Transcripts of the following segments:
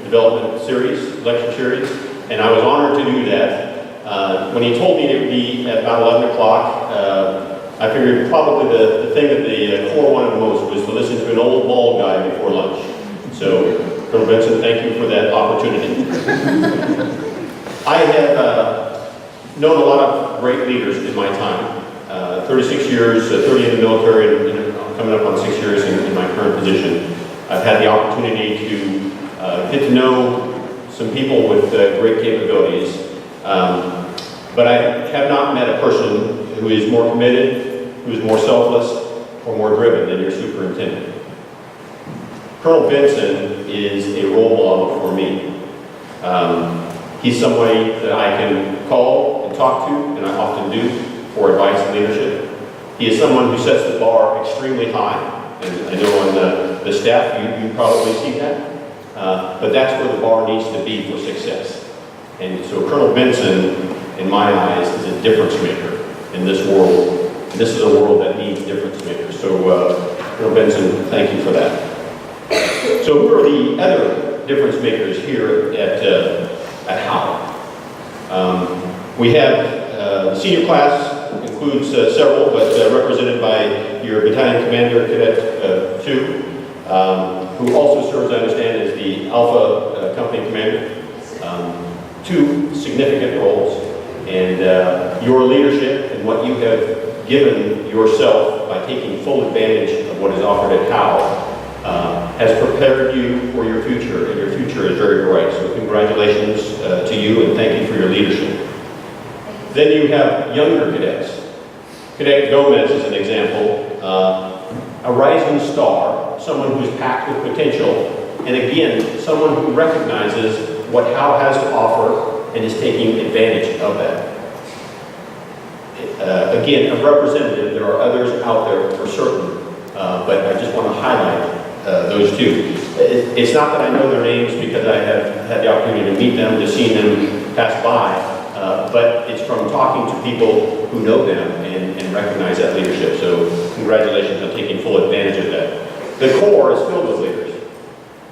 development series, lecture series, and I was honored to do that. When he told me it would be at about 11 o'clock, I figured probably the thing that the Corps wanted most was to listen to an old bald guy before lunch. So, Colonel Benson, thank you for that opportunity. I have known a lot of great leaders in my time. 36 years, 30 in the military, and coming up on 6 years in my current position. I've had the opportunity to get to know some people with great capabilities, but I have not met a person who is more committed, who is more selfless, or more driven than your superintendent. Colonel Benson is a role model for me. He's somebody that I can call and talk to, and I often do, for advice and leadership. He is someone who sets the bar extremely high, and I know on the staff you probably see that, but that's where the bar needs to be for success. And so Colonel Benson, in my eyes, is a difference maker in this world. And this is a world that needs difference makers. So Colonel Benson, thank you for that. So who are the other difference makers here at Howe? We have the senior class includes several, but represented by your battalion commander, Cadet 2, who also serves, I understand, as the Alpha Company commander. Two significant roles, and your leadership and what you have given yourself by taking full advantage of what is offered at Howe has prepared you for your future, and your future is very bright. So congratulations to you, and thank you for your leadership. Then you have younger cadets. Cadet Gomez is an example, a rising star, someone who is packed with potential, and again, someone who recognizes what Howe has to offer and is taking advantage of that. Again, a representative, there are others out there for certain, but I just want to highlight those two. It's not that I know their names because I have had the opportunity to meet them, to see them pass by, but it's from talking to people who know them and recognize that leadership. So congratulations on taking full advantage of that. The Corps is filled with leaders.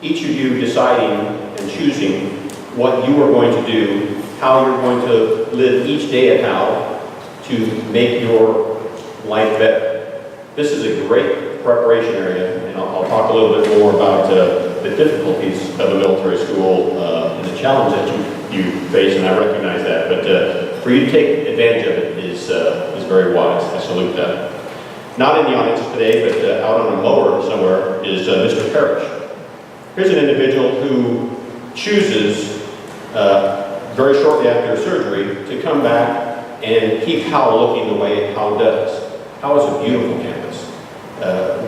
Each of you deciding and choosing what you are going to do, how you're going to live each day at Howe to make your life better. This is a great preparation area, and I'll talk a little bit more about the difficulties of the military school and the challenge that you face, and I recognize that. But for you to take advantage of it is very wise. I salute that. Not in the audience today, but out on a mower somewhere is Mr. Parrish. Here's an individual who chooses very shortly after surgery to come back and keep Howe looking the way Howe does. Howe is a beautiful campus,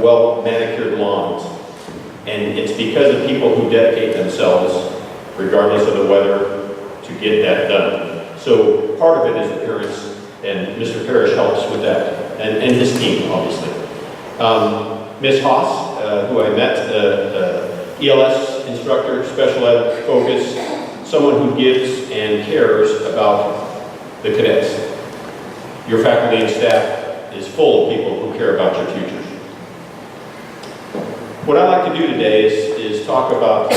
well manicured lawns, and it's because of people who dedicate themselves, regardless of the weather, to get that done. So part of it is appearance, and Mr. Parrish helps with that, and his team, obviously. Ms. Haas, who I met, ELS instructor, special ed focus, someone who gives and cares about the cadets. Your faculty and staff is full of people who care about your futures. What I'd like to do today is talk about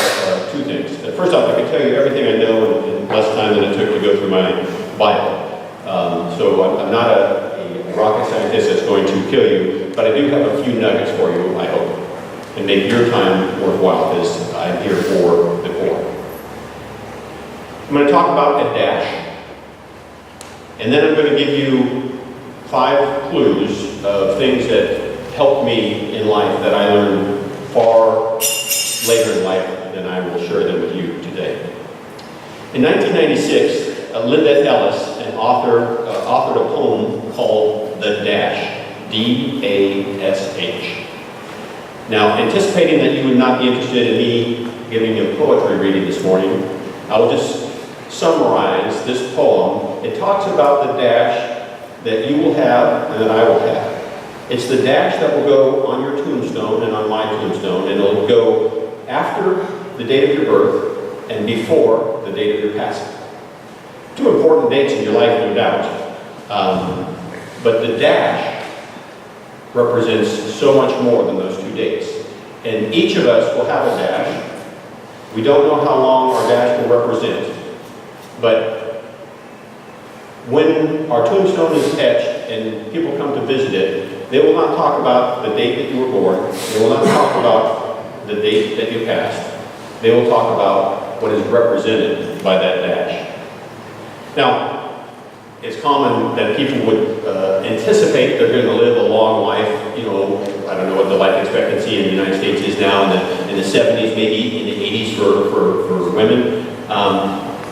two things. First off, I can tell you everything I know in less time than it took to go through my Bible. So I'm not a rocket scientist that's going to kill you, but I do have a few nuggets for you, I hope, and make your time worthwhile, as I'm here for the Corps. I'm going to talk about a dash, and then I'm going to give you 5 clues of things that helped me in life that I learned far later in life than I will share them with you today. In 1996, Linda Ellis, an author, authored a poem called The Dash, D-A-S-H. Now, anticipating that you would not be interested in me giving you a poetry reading this morning, I will just summarize this poem. It talks about the dash that you will have and that I will have. It's the dash that will go on your tombstone and on my tombstone, and it'll go after the date of your birth and before the date of your passing. 2 important dates in your life, no doubt. But the dash represents so much more than those 2 dates. And each of us will have a dash, We don't know how long our dash will represent, but when our tombstone is etched and people come to visit it, they will not talk about the date that you were born. They will not talk about the date that you passed. They will talk about what is represented by that dash. Now, it's common that people would anticipate they're going to live a long life. You know, I don't know what the life expectancy in the United States is now, in the 70s, maybe in the 80s for women.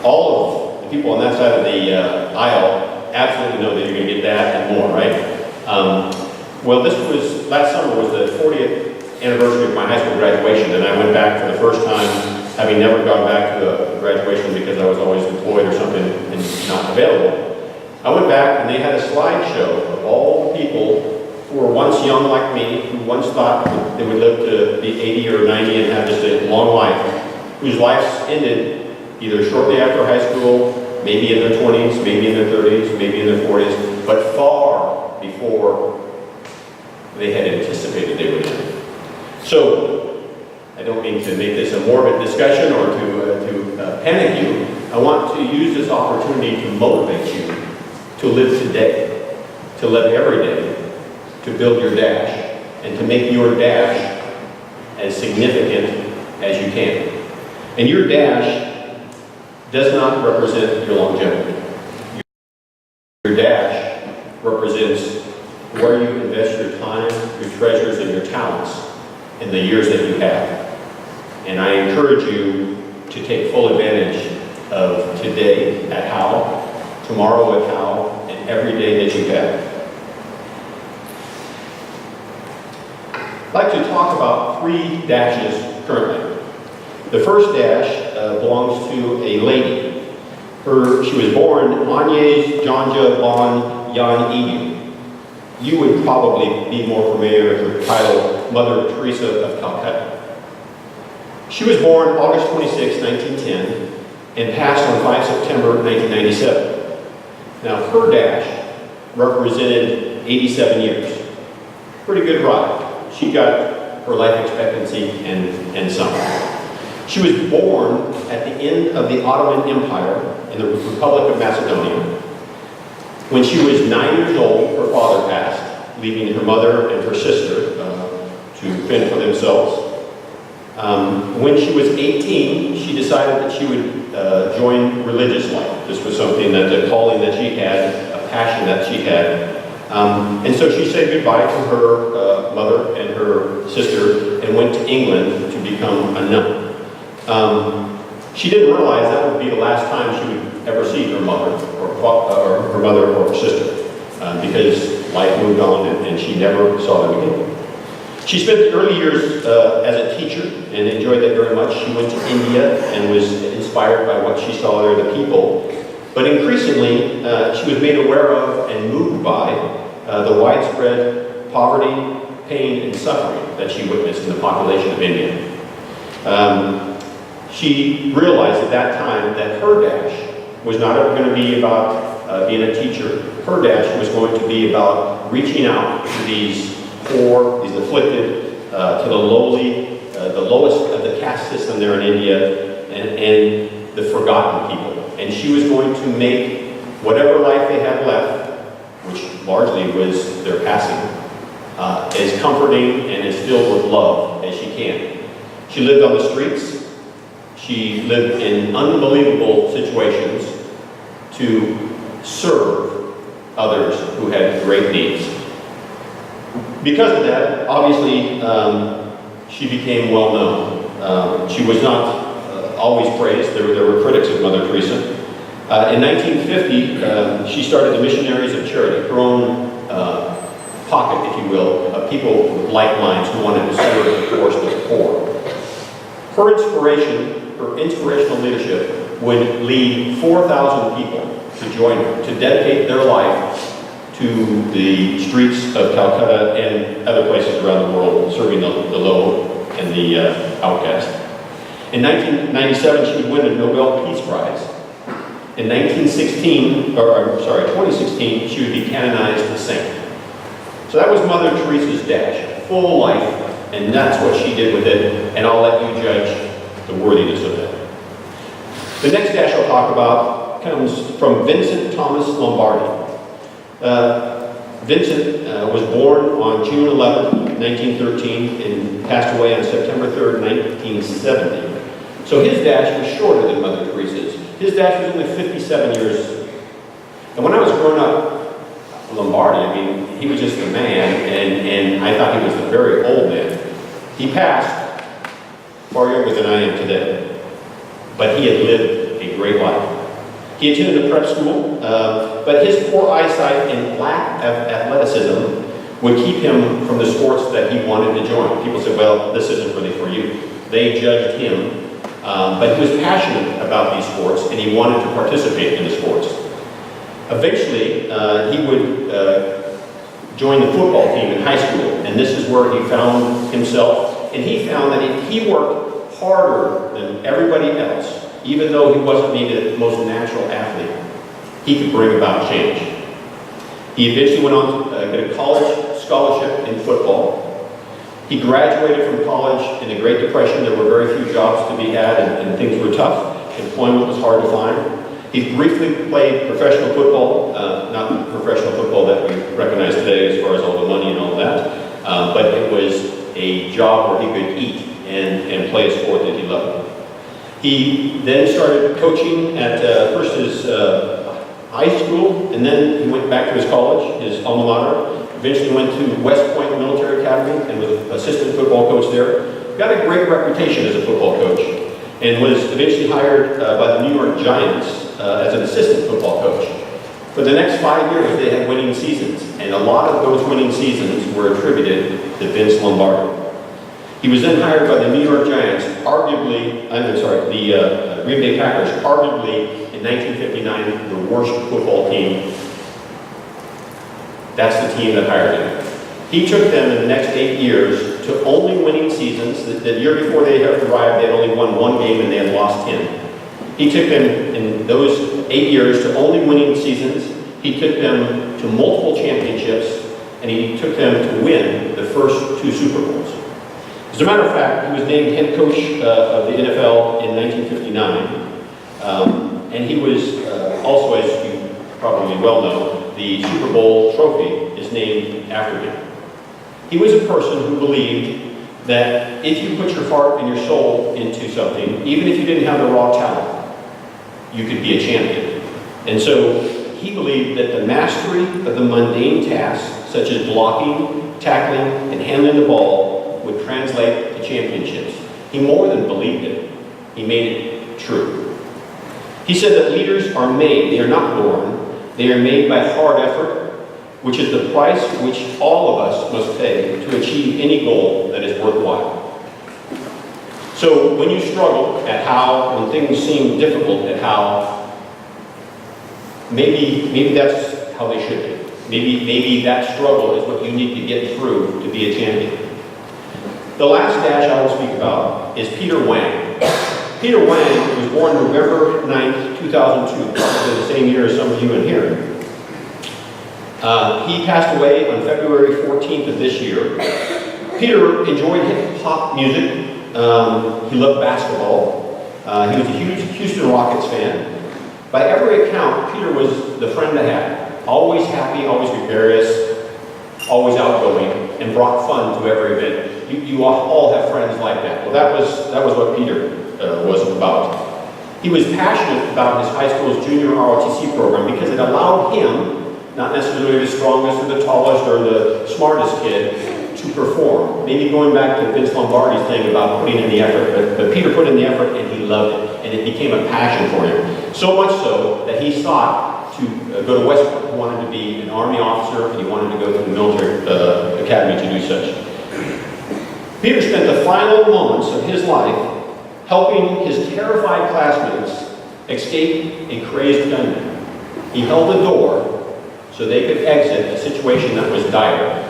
All of the people on that side of the aisle absolutely know that you're going to get that and more, right? Well, last summer was the 40th anniversary of my high school graduation, and I went back for the first time, having never gone back to a graduation because I was always employed or something and not available. I went back and they had a slideshow of all the people who were once young like me, who once thought they would live to be 80 or 90 and have just a long life, whose lives ended either shortly after high school, maybe in their 20s, maybe in their 30s, maybe in their 40s, but far before they had anticipated they would end. So, I don't mean to make this a morbid discussion or to panic you. I want to use this opportunity to motivate you to live today, to live every day, to build your dash, and to make your dash as significant as you can. And your dash does not represent your longevity. Your dash represents where you invest your time, your treasures, and your talents in the years that you have. And I encourage you to take full advantage of today at Howe, tomorrow at Howe, and every day that you have. I'd like to talk about 3 dashes currently. The first dash belongs to a lady. She was born Agnes Janja Bon Yan Iyu. You would probably be more familiar with her title, Mother Teresa of Calcutta. She was born August 26, 1910, and passed on 5 September 1997. Now, her dash represented 87 years. Pretty good ride. She got her life expectancy and some. She was born at the end of the Ottoman Empire in the Republic of Macedonia. When she was 9 years old, her father passed, leaving her mother and her sister to fend for themselves. When she was 18, she decided that she would join religious life. This was something that the calling that she had, a passion that she had. And so she said goodbye to her mother and her sister and went to England to become a nun. She didn't realize that would be the last time she would ever see her mother or her mother or her sister because life moved on and she never saw them again. She spent the early years as a teacher and enjoyed that very much. She went to India and was inspired by what she saw there, the people. But increasingly, she was made aware of and moved by the widespread poverty, pain, and suffering that she witnessed in the population of India. She realized at that time that her dash was not ever going to be about being a teacher. Her dash was going to be about reaching out to these poor, these afflicted, to the lowly, the lowest of the caste system there in India, and the forgotten people. And she was going to make whatever life they had left, which largely was their passing, as comforting and as filled with love as she can. She lived on the streets. She lived in unbelievable situations to serve others who had great needs. Because of that, obviously, she became well known. She was not always praised. There were critics of Mother Teresa. In 1950, she started the Missionaries of Charity, her own pocket, if you will, of people with like minds who wanted to serve the poorest of the poor. Her inspirational leadership would lead 4,000 people to join her, to dedicate their life to the streets of Calcutta and other places around the world, serving the low and the outcast. In 1997, she would win a Nobel Peace Prize. In 2016, she would be canonized a saint. So that was Mother Teresa's dash, full life, and that's what she did with it, and I'll let you judge the worthiness of that. The next dash I'll talk about comes from Vincent Thomas Lombardi. Vincent was born on June 11, 1913, and passed away on September 3rd, 1970. So his dash was shorter than Mother Teresa's. His dash was only 57 years. And when I was growing up, Lombardi, I mean, he was just a man, and I thought he was a very old man. He passed far younger than I am today, but he had lived a great life. He attended a prep school, but his poor eyesight and lack of athleticism would keep him from the sports that he wanted to join. People said, well, this isn't really for you. They judged him, but he was passionate about these sports, and he wanted to participate in the sports. Eventually, he would join the football team in high school, and this is where he found himself. And he found that if he worked harder than everybody else, even though he wasn't maybe the most natural athlete, he could bring about change. He eventually went on to get a college scholarship in football. He graduated from college in the Great Depression. There were very few jobs to be had, and things were tough. Employment was hard to find. He briefly played professional football, not the professional football that we recognize today as far as all the money and all that, but it was a job where he could eat and play a sport that he loved. He then started coaching at first his high school, and then he went back to his college, his alma mater. Eventually went to West Point Military Academy and was assistant football coach there. Got a great reputation as a football coach, and was eventually hired by the New York Giants as an assistant football coach. For the next 5 years, they had winning seasons, and a lot of those winning seasons were attributed to Vince Lombardi. He was then hired by the New York Giants, the Green Bay Packers, arguably in 1959 the worst football team. That's the team that hired him. He took them in the next 8 years to only winning seasons. The year before they arrived, they had only won 1 game and they had lost 10. He took them in those 8 years to only winning seasons. He took them to multiple championships, and he took them to win the first 2 Super Bowls. As a matter of fact, he was named head coach of the NFL in 1959, and he was also, as you probably well know, the Super Bowl trophy is named after him. He was a person who believed that if you put your heart and your soul into something, even if you didn't have the raw talent, you could be a champion. And so he believed that the mastery of the mundane tasks, such as blocking, tackling, and handling the ball, would translate to championships. He more than believed it. He made it true. He said that leaders are made, they are not born. They are made by hard effort, which is the price which all of us must pay to achieve any goal that is worthwhile. So when you struggle at how, when things seem difficult at how, maybe that's how they should be. Maybe that struggle is what you need to get through to be a champion. The last dash I will speak about is Peter Wang. Peter Wang was born November 9th, 2002, probably the same year as some of you in here. He passed away on February 14th of this year. Peter enjoyed hip-hop music. He loved basketball. He was a huge Houston Rockets fan. By every account, Peter was the friend to have. Always happy, always gregarious, always outgoing, and brought fun to every event. You all have friends like that. Well, that was what Peter was about. He was passionate about his high school's junior ROTC program because it allowed him, not necessarily the strongest or the tallest or the smartest kid, to perform. Maybe going back to Vince Lombardi's thing about putting in the effort, but Peter put in the effort and he loved it, and it became a passion for him. So much so that he sought to go to West Point. He wanted to be an Army officer, and he wanted to go to the military academy to do such. Peter spent the final moments of his life helping his terrified classmates escape a crazed gunman. He held the door so they could exit a situation that was dire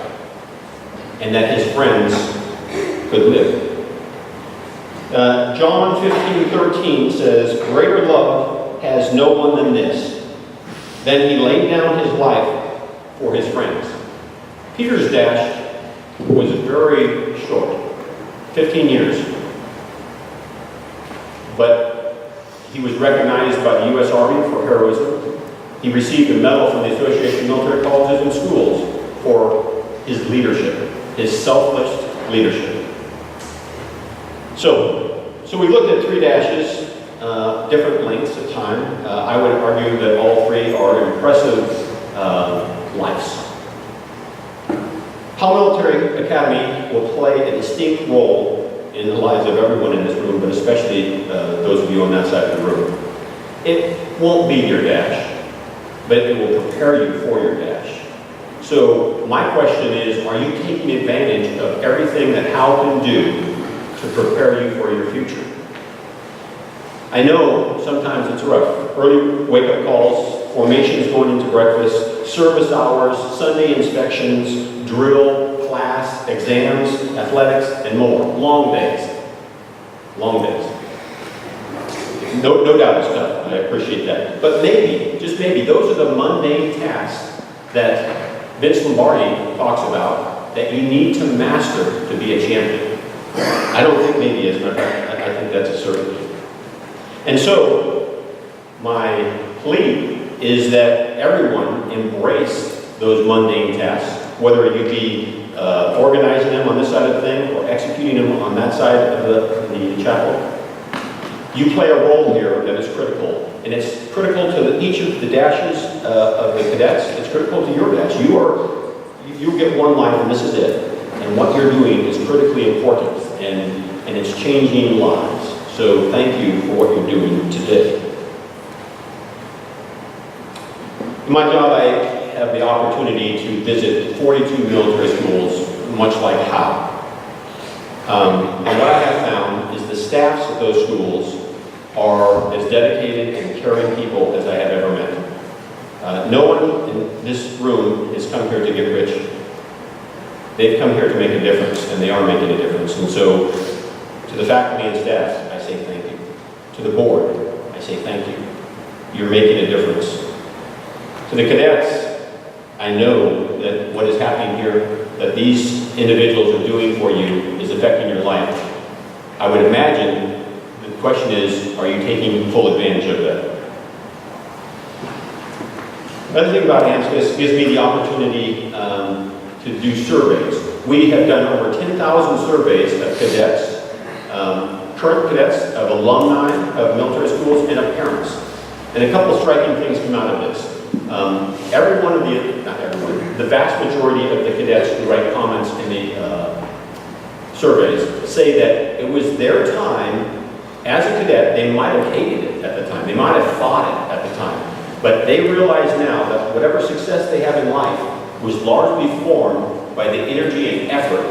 and that his friends could live. John 15:13 says, "Greater love has no one than this. Then he laid down his life for his friends." Peter's dash was very short, 15 years. but he was recognized by the U.S. Army for heroism. He received a medal from the Association of Military Colleges and Schools for his leadership, his selfless leadership. So we looked at 3 dashes, different lengths of time. I would argue that all 3 are impressive lives. Howe Military Academy will play a distinct role in the lives of everyone in this room, but especially those of you on that side of the room. It won't be your dash, but it will prepare you for your dash. So my question is, are you taking advantage of everything that Howe can do to prepare you for your future? I know sometimes it's rough. Early wake-up calls, formations going into breakfast, service hours, Sunday inspections, drill, class, exams, athletics, and more. Long days. Long days. No doubt it's tough. I appreciate that. But maybe, just maybe, those are the mundane tasks that Vince Lombardi talks about that you need to master to be a champion. I don't think maybe is, but I think that's a certainty. And so, my plea is that everyone embrace those mundane tasks, whether you be organizing them on this side of the thing or executing them on that side of the chapel. You play a role here that is critical, and it's critical to each of the dashes of the cadets. It's critical to your dash. You get one life, and this is it. And what you're doing is critically important, and it's changing lives. So thank you for what you're doing today. In my job, I have the opportunity to visit 42 military schools, much like Howe. And what I have found is the staffs of those schools are as dedicated and caring people as I have ever met. No one in this room has come here to get rich. They've come here to make a difference, and they are making a difference. And so, to the faculty and staff, I say thank you. To the board, I say thank you. You're making a difference. To the cadets, I know that what is happening here, that these individuals are doing for you, is affecting your life. I would imagine the question is, are you taking full advantage of that? Another thing about AMSCIS gives me the opportunity to do surveys. We have done over 10,000 surveys of cadets, current cadets, of alumni of military schools, and of parents. And a couple of striking things come out of this. Every one of the, not everyone, the vast majority of the cadets who write comments in the surveys say that it was their time as a cadet. They might have hated it at the time. They might have fought it at the time. But they realize now that whatever success they have in life was largely formed by the energy and effort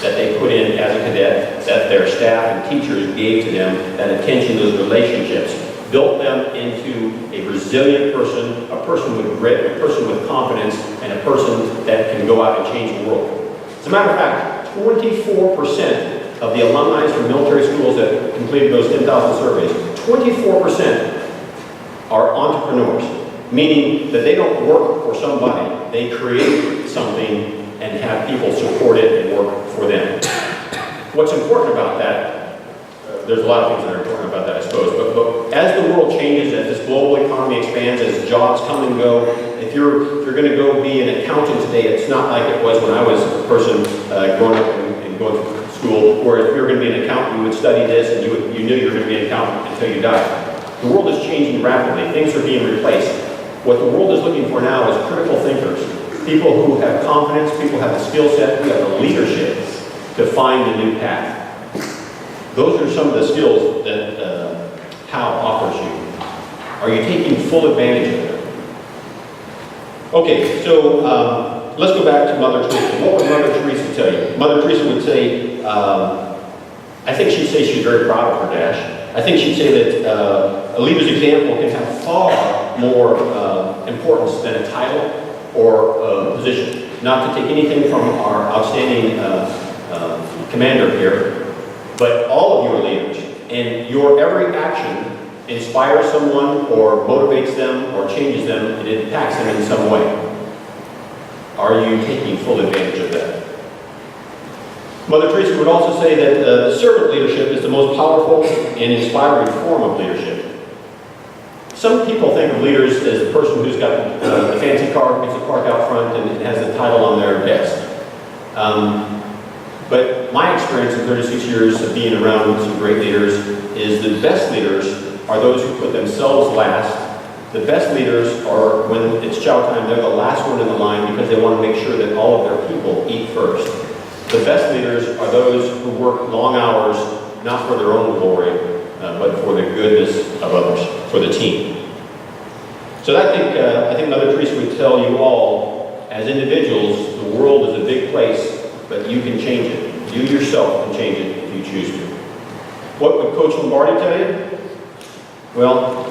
that they put in as a cadet, that their staff and teachers gave to them, that attention, those relationships, built them into a resilient person, a person with grit, a person with confidence, and a person that can go out and change the world. As a matter of fact, 24% of the alumni from military schools that completed those 10,000 surveys, 24% are entrepreneurs, meaning that they don't work for somebody. They create something and have people support it and work for them. What's important about that, there's a lot of things that are important about that, I suppose, but as the world changes, as this global economy expands, as jobs come and go, if you're going to go be an accountant today, it's not like it was when I was a person growing up and going to school, where if you're going to be an accountant, you would study this and you knew you were going to be an accountant until you died. The world is changing rapidly. Things are being replaced. What the world is looking for now is critical thinkers, people who have confidence, people who have the skill set, who have the leadership to find a new path. Those are some of the skills that Howe offers you. Are you taking full advantage of them? Okay, so let's go back to Mother Teresa. What would Mother Teresa tell you? Mother Teresa would say, I think she'd say she's very proud of her dash. I think she'd say that a leader's example can have far more importance than a title or a position. Not to take anything from our outstanding commander here, but all of you are leaders, and your every action inspires someone or motivates them or changes them, and it impacts them in some way. Are you taking full advantage of that? Mother Teresa would also say that the servant leadership is the most powerful and inspiring form of leadership. Some people think of leaders as the person who's got the fancy car, gets a park out front, and has the title on their desk. But my experience in 36 years of being around some great leaders is the best leaders are those who put themselves last. The best leaders are, when it's chow time, they're the last one in the line because they want to make sure that all of their people eat first. The best leaders are those who work long hours, not for their own glory, but for the goodness of others, for the team. So I think Mother Teresa would tell you all, as individuals, the world is a big place, but you can change it. You yourself can change it if you choose to. What would Coach Lombardi tell you? Well,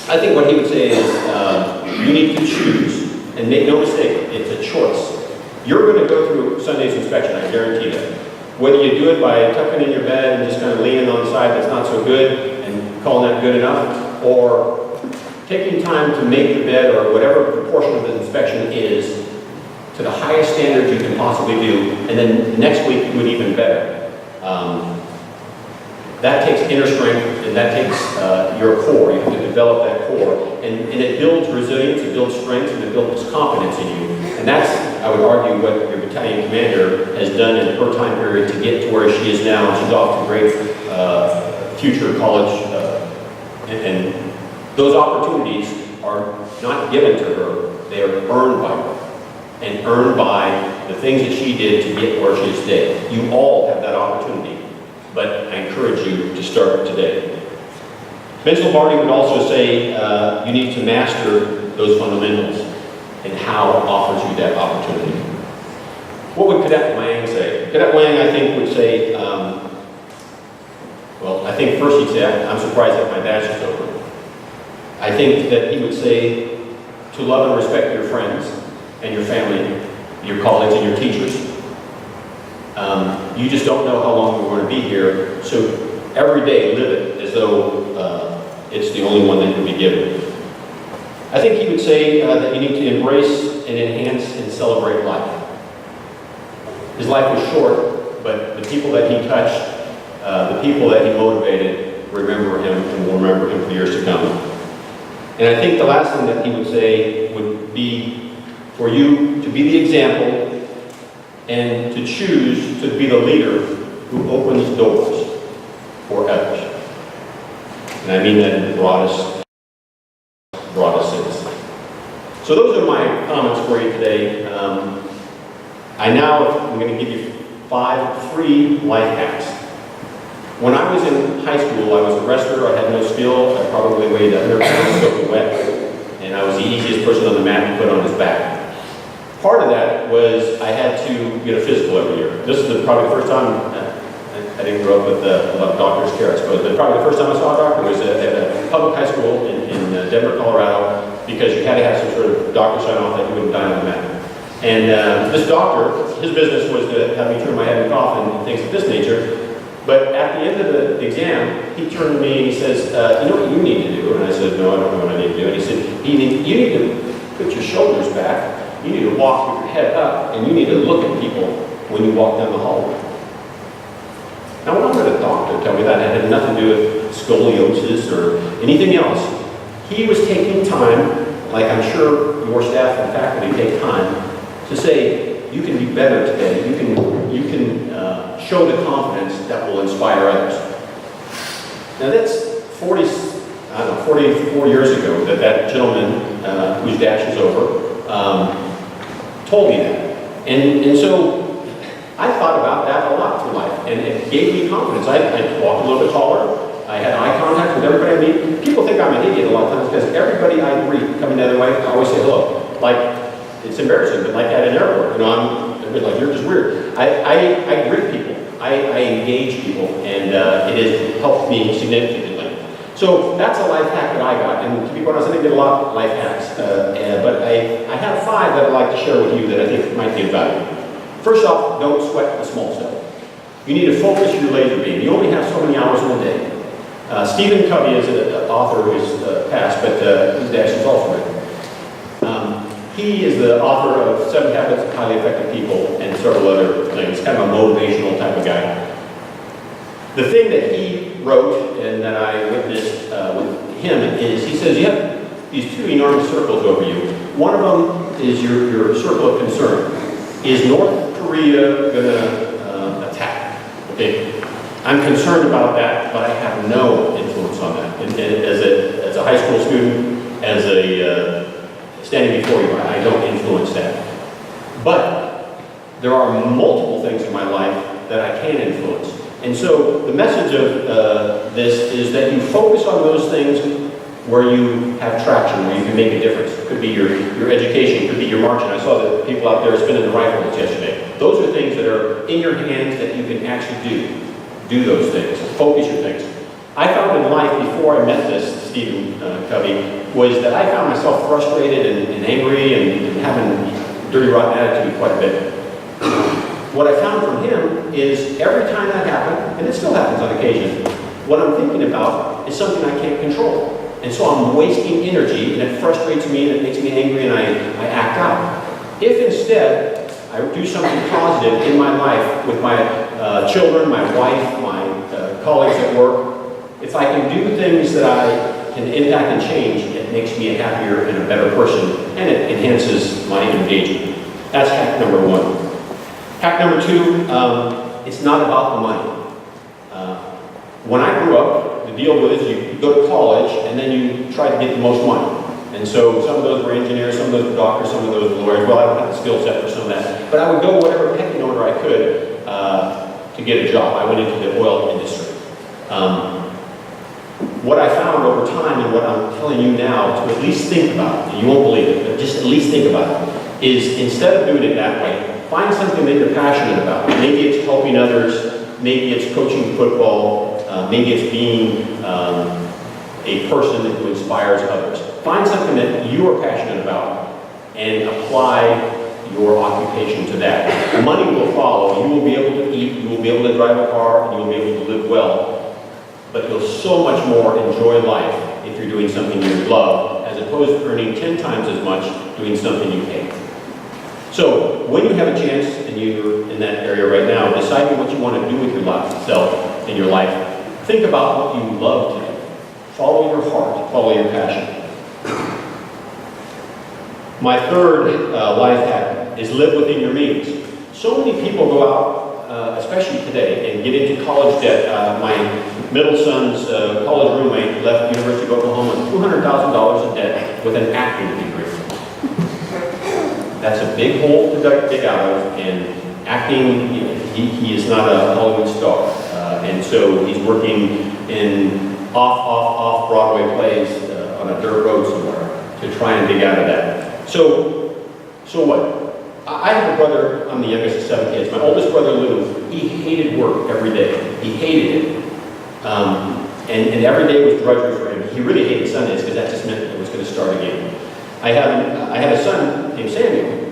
I think what he would say is you need to choose, and make no mistake, it's a choice. You're going to go through Sunday's inspection, I guarantee that. Whether you do it by tucking in your bed and just kind of leaning on the side that's not so good and calling that good enough, or taking time to make the bed or whatever proportion of the inspection is to the highest standards you can possibly do, and then next week do it even better. That takes inner strength, and that takes your core. You have to develop that core. And it builds resilience, it builds strength, and it builds confidence in you. And that's, I would argue, what your battalion commander has done in her time period to get to where she is now. She's off to great future college. And those opportunities are not given to her, they are earned by her. And earned by the things that she did to get where she is today. You all have that opportunity. But I encourage you to start today. Vince Lombardi would also say you need to master those fundamentals, and Howe offers you that opportunity. What would Cadet Lang say? Cadet Lang, I think, would say, well, I think first he'd say, I'm surprised that my batch is over. I think that he would say to love and respect your friends and your family, your colleagues and your teachers. You just don't know how long we're going to be here, so every day live it as though it's the only one that can be given. I think he would say that you need to embrace and enhance and celebrate life. His life was short, but the people that he touched, the people that he motivated, remember him and will remember him for years to come. And I think the last thing that he would say would be for you to be the example and to choose to be the leader who opens doors for others. And I mean that in the broadest sense. So those are my comments for you today. I'm going to give you 5 free life hacks. When I was in high school, I was a wrestler. I had no skill. I probably weighed 100 pounds soaking wet. And I was the easiest person on the mat to put on his back. Part of that was I had to get a physical every year. This is probably the first time, I didn't grow up with a lot of doctor's care, I suppose, but probably the first time I saw a doctor was at a public high school in Denver, Colorado, because you had to have some sort of doctor sign off that you wouldn't die on the mat. And this doctor, his business was to have me turn my head and cough and things of this nature. But at the end of the exam, he turned to me and he says, you know what you need to do? And I said, no, I don't know what I need to do. And he said, you need to put your shoulders back. You need to walk with your head up, and you need to look at people when you walk down the hallway. Now, when I heard a doctor tell me that, it had nothing to do with scoliosis or anything else. He was taking time, like I'm sure your staff and faculty take time, to say, you can be better today. You can show the confidence that will inspire others. Now, that's 44 years ago that gentleman whose dash is over told me that. And so I thought about that a lot through life, and it gave me confidence. I walked a little bit taller. I had eye contact with everybody I meet. People think I'm an idiot a lot of times because everybody I greet coming the other way, I always say hello. Like, it's embarrassing, but like at an airport, everybody's like, you're just weird. I greet people. I engage people, and it has helped me significantly. So that's a life hack that I got, and to be quite honest, I didn't get a lot of life hacks, but I have 5 that I'd like to share with you that I think might be of value. First off, don't sweat the small stuff. You need to focus your laser beam. You only have so many hours in a day. Stephen Covey is an author who is passed, but his dash is also written. He is the author of 7 Habits of Highly Effective People and several other things, kind of a motivational type of guy. The thing that he wrote and that I witnessed with him is, he says, you have these 2 enormous circles over you. One of them is your circle of concern. Is North Korea going to attack? Okay. I'm concerned about that, but I have no influence on that. And as a high school student, as a standing before you, I don't influence that. But there are multiple things in my life that I can influence. And so the message of this is that you focus on those things where you have traction, where you can make a difference. It could be your education, it could be your marching. I saw the people out there spinning the rifles yesterday. Those are things that are in your hands that you can actually do. Do those things. Focus your things. I found in life, before I met this Stephen Covey, was that I found myself frustrated and angry and having dirty, rotten attitude quite a bit. What I found from him is every time that happened, and it still happens on occasion, what I'm thinking about is something I can't control. And so I'm wasting energy, and it frustrates me, and it makes me angry, and I act out. If instead, I do something positive in my life with my children, my wife, my colleagues at work, if I can do things that I can impact and change, it makes me a happier and a better person, and it enhances my engagement. That's hack number 1. Hack number 2, it's not about the money. When I grew up, the deal was you go to college and then you try to get the most money. And so some of those were engineers, some of those were doctors, some of those were lawyers. Well, I don't have the skill set for some of that. But I would go whatever pecking order I could to get a job. I went into the oil industry. What I found over time, and what I'm telling you now to at least think about, and you won't believe it, but just at least think about it, is instead of doing it that way, find something that you're passionate about. Maybe it's helping others, maybe it's coaching football, maybe it's being a person who inspires others. Find something that you are passionate about and apply your occupation to that. Money will follow. You will be able to eat, you will be able to drive a car, and you will be able to live well. But you'll so much more enjoy life if you're doing something you love, as opposed to earning 10 times as much doing something you hate. So when you have a chance, and you're in that area right now, deciding what you want to do with your life, in your life, think about what you love to do. Follow your heart, follow your passion. My third life hack is live within your means. So many people go out, especially today, and get into college debt. My middle son's college roommate left the University of Oklahoma with $200,000 in debt with an acting degree. That's a big hole to dig out of, and acting, he is not a Hollywood star. And so he's working in off Broadway plays on a dirt road somewhere to try and dig out of that. So what? I have a brother, I'm the youngest of 7 kids. My oldest brother, Lou, he hated work every day. He hated it. And every day was drudgery for him. He really hated Sundays because that just meant it was going to start again. I had a son named Samuel.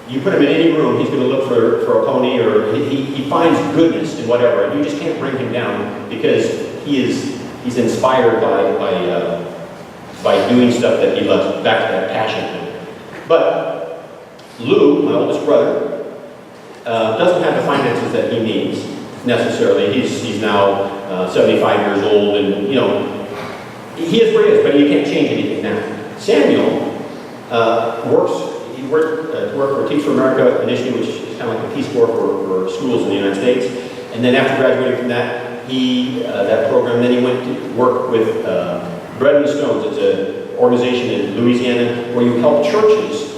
You put him in any room, he's going to look for a pony, or he finds goodness in whatever, and you just can't bring him down because he's inspired by doing stuff that he loves, back to that passion. But Lou, my oldest brother, doesn't have the finances that he needs necessarily. He's now 75 years old, and he is where he is, but you can't change anything now. Samuel works. He worked for Teach for America initially, which is kind of like a Peace Corps for schools in the United States. And then after graduating from that, that program, then he went to work with Bread and Stones. It's an organization in Louisiana where you help churches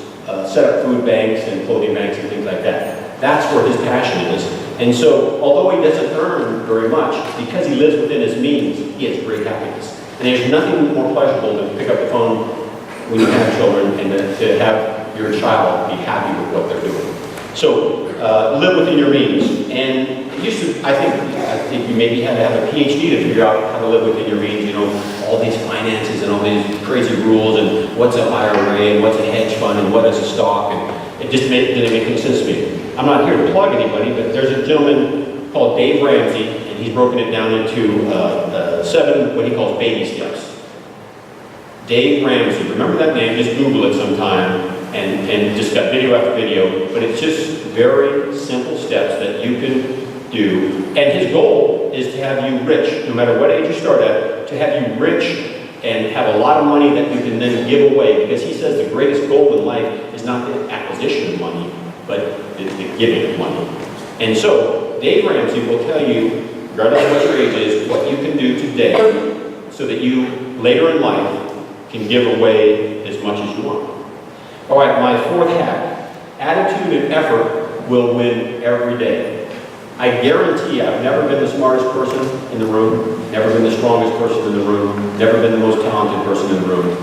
set up food banks and clothing banks and things like that. That's where his passion is. And so, although he doesn't earn very much, because he lives within his means, he has great happiness. And there's nothing more pleasurable than to pick up the phone when you have children and to have your child be happy with what they're doing. So live within your means. And it used to, I think you maybe had to have a PhD to figure out how to live within your means. All these finances and all these crazy rules, and what's an IRA and what's a hedge fund and what is a stock, and it just didn't make any sense to me. I'm not here to plug anybody, but there's a gentleman called Dave Ramsey, and he's broken it down into 7 what he calls baby steps. Dave Ramsey, remember that name, just Google it sometime, and just got video after video, but it's just very simple steps that you can do. And his goal is to have you rich, no matter what age you start at, to have you rich and have a lot of money that you can then give away, because he says the greatest goal in life is not the acquisition of money, but the giving of money. And so, Dave Ramsey will tell you, regardless of what your age is, what you can do today so that you, later in life, can give away as much as you want. All right, my fourth hack. Attitude and effort will win every day. I guarantee I've never been the smartest person in the room, never been the strongest person in the room, never been the most talented person in the room.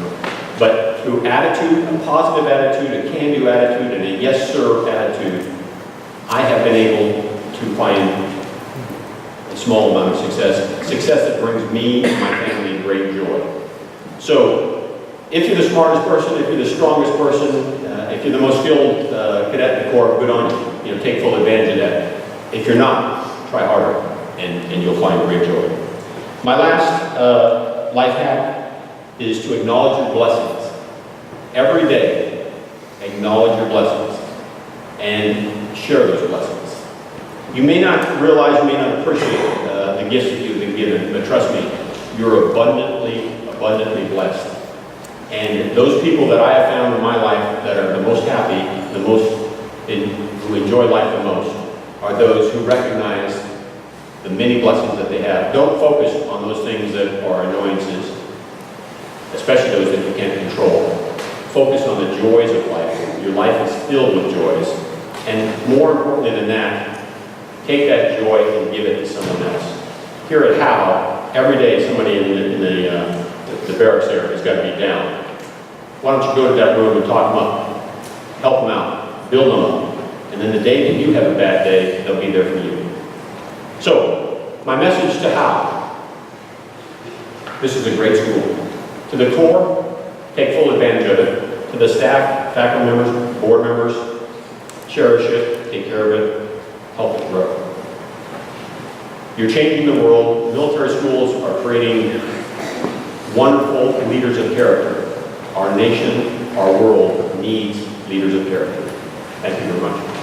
But through attitude, a positive attitude, a can-do attitude, and a yes sir attitude, I have been able to find a small amount of success that brings me and my family great joy. So, if you're the smartest person, if you're the strongest person, if you're the most skilled cadet in the Corps, good on you. You know, take full advantage of that. If you're not, try harder, and you'll find great joy. My last life hack is to acknowledge your blessings. Every day, acknowledge your blessings and share those blessings. You may not realize, you may not appreciate the gifts that you've been given, but trust me, you're abundantly blessed. And those people that I have found in my life that are the most happy, who enjoy life the most, are those who recognize the many blessings that they have. Don't focus on those things that are annoyances, especially those that you can't control. Focus on the joys of life. Your life is filled with joys. And more importantly than that, take that joy and give it to someone else. Here at Howe, every day somebody in the barracks area has got to be down. Why don't you go to that room and talk them up, help them out, build them up, and then the day that you have a bad day, they'll be there for you. So, my message to Howe: this is a great school. To the Corps, take full advantage of it. To the staff, faculty members, board members, cherish it, take care of it, help it grow. You're changing the world. Military schools are creating wonderful leaders of character. Our nation, our world needs leaders of character. Thank you very much.